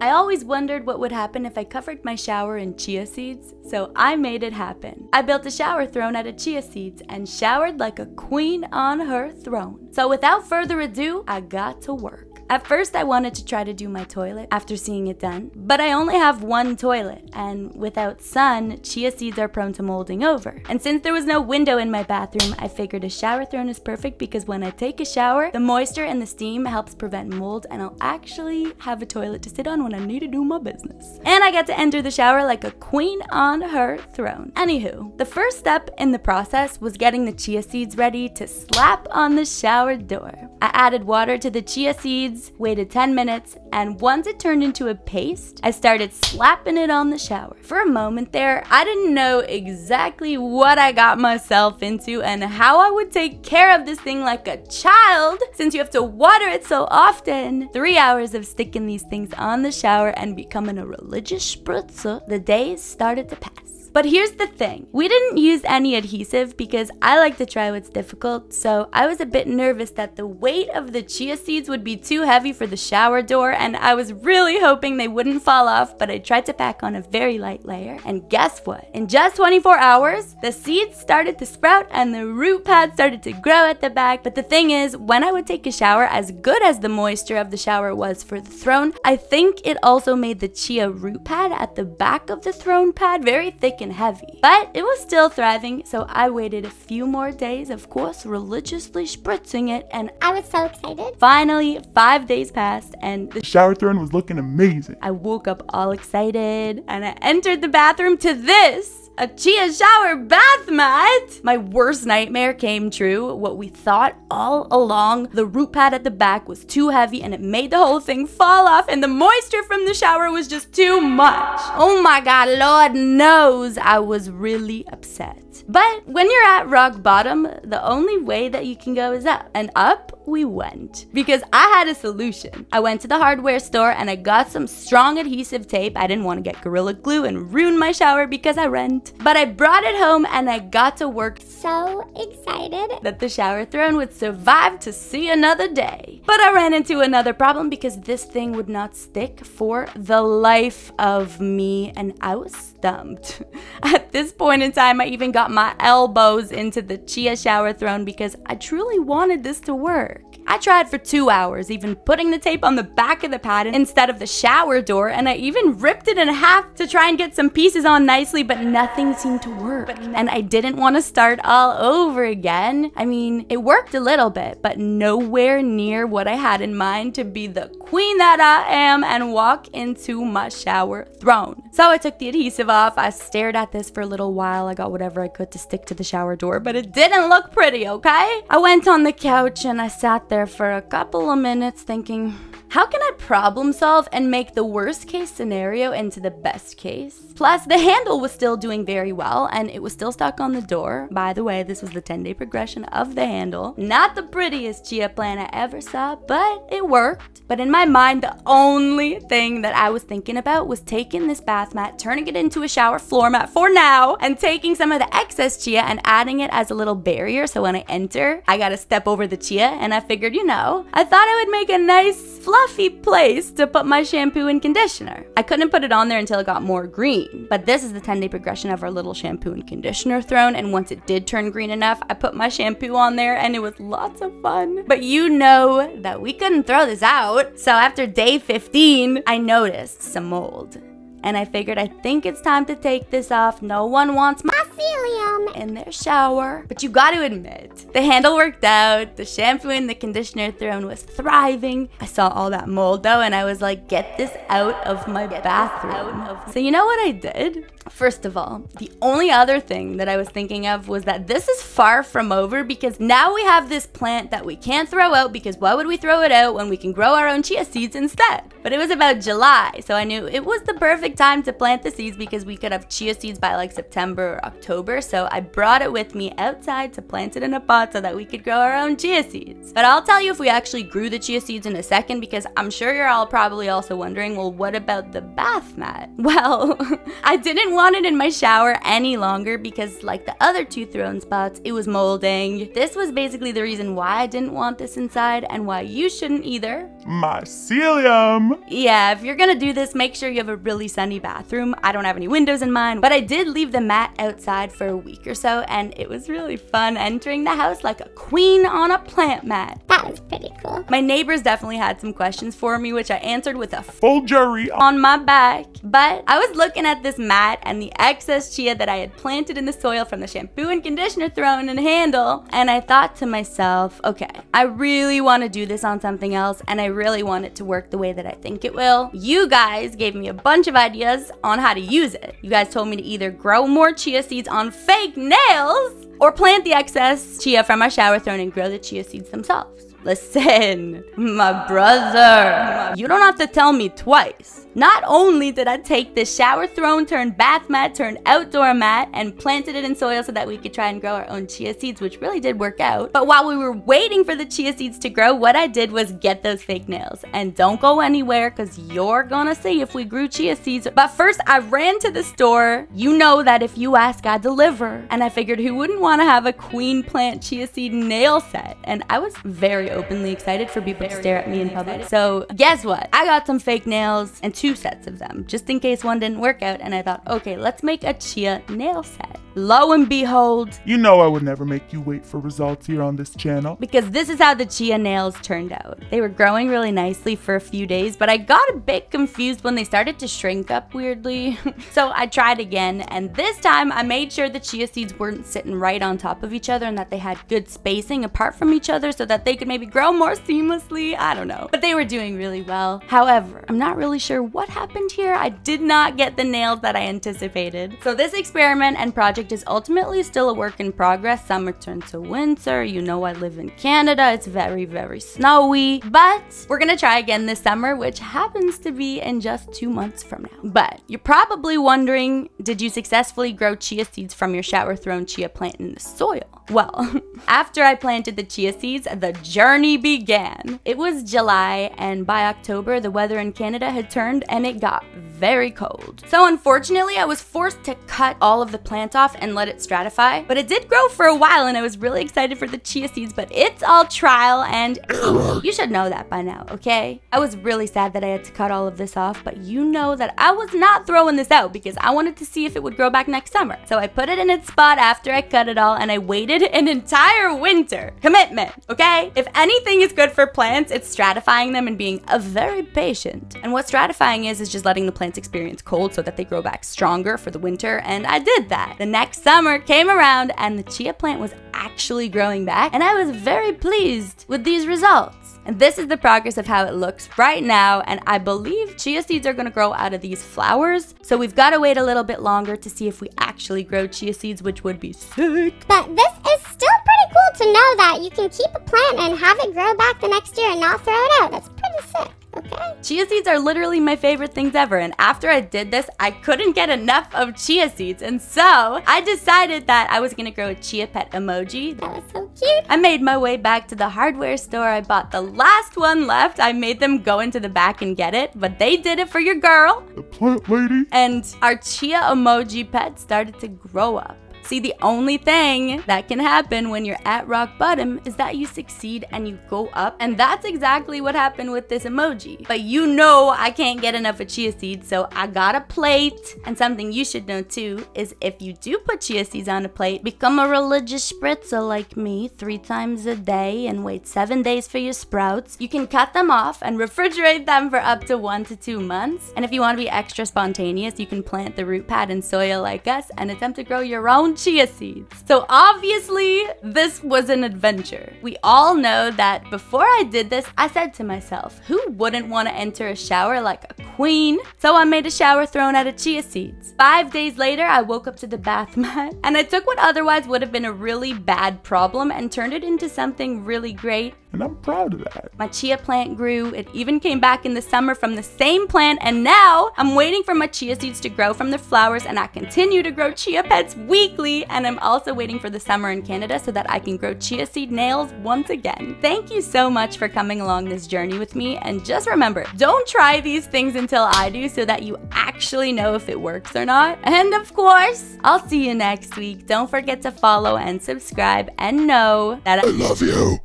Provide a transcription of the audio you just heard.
I always wondered what would happen if I covered my shower in chia seeds, so I made it happen. I built a shower throne out of chia seeds and showered like a queen on her throne. So without further ado, I got to work. At first, I wanted to try to do my toilet after seeing it done, but I only have one toilet, and without sun, chia seeds are prone to molding over. And since there was no window in my bathroom, I figured a shower throne is perfect because when I take a shower, the moisture and the steam helps prevent mold, and I'll actually have a toilet to sit on when I need to do my business. And I got to enter the shower like a queen on her throne. Anywho, the first step in the process was getting the chia seeds ready to slap on the shower door. I added water to the chia seeds, waited 10 minutes, and once it turned into a paste, I started slapping it on the shower. For a moment there, I didn't know exactly what I got myself into and how I would take care of this thing like a child, since you have to water it so often. 3 hours of sticking these things on the shower and becoming a religious spritzer, the days started to pass. But here's the thing, we didn't use any adhesive because I like to try what's difficult, so I was a bit nervous that the weight of the chia seeds would be too heavy for the shower door, and I was really hoping they wouldn't fall off, but I tried to pack on a very light layer, and guess what? In just 24 hours, the seeds started to sprout and the root pad started to grow at the back. But the thing is, when I would take a shower, as good as the moisture of the shower was for the throne, I think it also made the chia root pad at the back of the throne pad very thick and heavy. But it was still thriving, so I waited a few more days, of course, religiously spritzing it, and I was so excited. Finally, 5 days passed, and the shower throne was looking amazing. I woke up all excited, and I entered the bathroom to this. A chia shower bath mat! My worst nightmare came true. What we thought all along, the root pad at the back was too heavy and it made the whole thing fall off, and the moisture from the shower was just too much. Oh my god, Lord knows I was really upset. But when you're at rock bottom, the only way that you can go is up. And up we went. Because I had a solution. I went to the hardware store and I got some strong adhesive tape. I didn't want to get Gorilla Glue and ruin my shower because I rent. But I brought it home and I got to work so excited that the shower throne would survive to see another day. But I ran into another problem because this thing would not stick for the life of me, and I was stumped. At this point in time, I even got my elbows into the chia shower throne because I truly wanted this to work. I tried for 2 hours, even putting the tape on the back of the pad instead of the shower door, and I even ripped it in half to try and get some pieces on nicely, but nothing seemed to work. And I didn't want to start all over again. I mean, it worked a little bit, but nowhere near what I had in mind to be the queen that I am and walk into my shower throne. So I took the adhesive off. I stared at this for a little while. I got whatever I could to stick to the shower door, but it didn't look pretty, okay? I went on the couch and I sat there for a couple of minutes thinking, how can I problem solve and make the worst case scenario into the best case? Plus, the handle was still doing very well and it was still stuck on the door. By the way, this was the 10-day progression of the handle. Not the prettiest chia plan I ever saw, but it worked. But in my mind, the only thing that I was thinking about was taking this bath mat, turning it into a shower floor mat for now, and taking some of the excess chia and adding it as a little barrier so when I enter, I gotta step over the chia, and I figured, I thought it would make a nice fluffy place to put my shampoo and conditioner. I couldn't put it on there until it got more green, but this is the 10-day progression of our little shampoo and conditioner throne, and once it did turn green enough, I put my shampoo on there and it was lots of fun. But you know that we couldn't throw this out, so after day 15, I noticed some mold. And I figured, I think it's time to take this off. No one wants mycelium in their shower. But you gotta admit, the handle worked out. The shampoo and the conditioner throne was thriving. I saw all that mold though, and I was like, get this out of my bathroom. So you know what I did? First of all, the only other thing that I was thinking of was that this is far from over because now we have this plant that we can't throw out, because why would we throw it out when we can grow our own chia seeds instead? But it was about July, so I knew it was the perfect time to plant the seeds because we could have chia seeds by like September or October, so I brought it with me outside to plant it in a pot so that we could grow our own chia seeds. But I'll tell you if we actually grew the chia seeds in a second, because I'm sure you're all probably also wondering, well, what about the bath mat? Well, I didn't want it in my shower any longer because like the other 2 thrown spots, it was molding. This was basically the reason why I didn't want this inside and why you shouldn't either. Mycelium! Yeah, if you're gonna do this, make sure you have a really sunny bathroom. I don't have any windows in mine, but I did leave the mat outside for a week or so, and it was really fun entering the house like a queen on a plant mat. That was pretty cool. My neighbors definitely had some questions for me, which I answered with a Full jury. on my back. But I was looking at this mat and the excess chia that I had planted in the soil from the shampoo and conditioner thrown in the handle, and I thought to myself, okay, I really want to do this on something else, and I really want it to work the way that I think it will. You guys gave me a bunch of ideas on how to use it. You guys told me to either grow more chia seeds on fake nails or plant the excess chia from our shower throne and grow the chia seeds themselves. Listen, my brother, you don't have to tell me twice. Not only did I take this shower throne turned bath mat turned outdoor mat and planted it in soil so that we could try and grow our own chia seeds, which really did work out. But while we were waiting for the chia seeds to grow, what I did was get those fake nails. And don't go anywhere because you're gonna see if we grew chia seeds. But first, I ran to the store. You know that if you ask, I deliver. And I figured who wouldn't want to have a queen plant chia seed nail set? And I was very openly excited for people to stare at me in public. So guess what? I got some fake nails and 2 sets of them, just in case one didn't work out, and I thought, okay, let's make a chia nail set. Lo and behold, You know I would never make you wait for results here on this channel. because this is how the chia nails turned out. They were growing really nicely for a few days, but I got a bit confused when they started to shrink up weirdly. So I tried again, and this time I made sure the chia seeds weren't sitting right on top of each other and that they had good spacing apart from each other so that they could maybe grow more seamlessly. I don't know. But they were doing really well. However, I'm not really sure what happened here. I did not get the nails that I anticipated. So this experiment and project is ultimately still a work in progress. Summer turned to winter. You know I live in Canada. It's very, very snowy. But we're gonna try again this summer, which happens to be in just 2 months from now. But you're probably wondering, did you successfully grow chia seeds from your shower thrown chia plant in the soil? Well, after I planted the chia seeds, the journey began. It was July, and by October, the weather in Canada had turned and it got very cold. So unfortunately, I was forced to cut all of the plants off and let it stratify. But it did grow for a while, and I was really excited for the chia seeds, but it's all trial and error. You should know that by now, okay? I was really sad that I had to cut all of this off, but you know that I was not throwing this out because I wanted to see if it would grow back next summer. So I put it in its spot after I cut it all, and I waited an entire winter. Commitment, okay? If anything is good for plants, it's stratifying them and being very patient. And what stratifying is just letting the plants experience cold so that they grow back stronger for the winter, and I did that. The next summer came around and the chia plant was actually growing back, and I was very pleased with these results. And this is the progress of how it looks right now, and I believe chia seeds are gonna grow out of these flowers, so we've gotta wait a little bit longer to see if we actually grow chia seeds, which would be sick. But this is still pretty cool to know that you can keep a plant and have it grow back the next year and not throw it out. That's pretty sick. Okay. Chia seeds are literally my favorite things ever, and after I did this, I couldn't get enough of chia seeds, and so I decided that I was gonna grow a chia pet emoji. That was so cute. I made my way back to the hardware store. I bought the last one left. I made them go into the back and get it, but they did it for your girl. The plant lady. And our chia emoji pet started to grow up. See, the only thing that can happen when you're at rock bottom is that you succeed and you go up. And that's exactly what happened with this emoji. But you know I can't get enough of chia seeds, so I got a plate. And something you should know too is if you do put chia seeds on a plate, become a religious spritzer like me 3 times a day and wait 7 days for your sprouts. You can cut them off and refrigerate them for up to 1 to 2 months. And if you want to be extra spontaneous, you can plant the root pad in soil like us and attempt to grow your own chia seeds. So obviously, this was an adventure. We all know that before I did this, I said to myself, who wouldn't want to enter a shower like a queen? So I made a shower thrown out of chia seeds. 5 days later, I woke up to the bath mat, and I took what otherwise would have been a really bad problem and turned it into something really great. and I'm proud of that. My chia plant grew. It even came back in the summer from the same plant, and now I'm waiting for my chia seeds to grow from the flowers, and I continue to grow chia pets weekly, and I'm also waiting for the summer in Canada so that I can grow chia seed nails once again. Thank you so much for coming along this journey with me, and just remember, don't try these things until I do so that you actually know if it works or not. And of course, I'll see you next week. Don't forget to follow and subscribe and know that I love you.